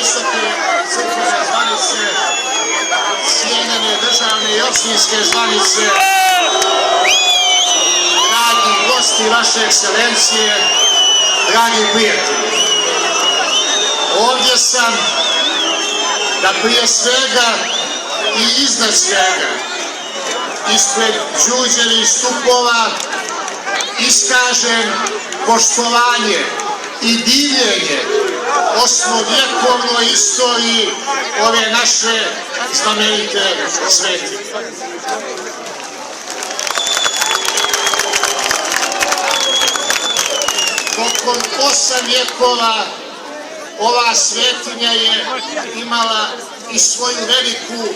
visoke crkvene zvanice, cijenjene državne i opštinske zvanice, dragi gosti, vaše ekscelencije, dragi prijatelji. Ovdje sam da prije svega i iznad svega ispred Đurđevih stupova iskažem poštovanje i divljenje osmovjekovnoj istoriji ove naše znamenite svetinje. Tokom 8 vjekova ova svetinja je imala i svoju veliku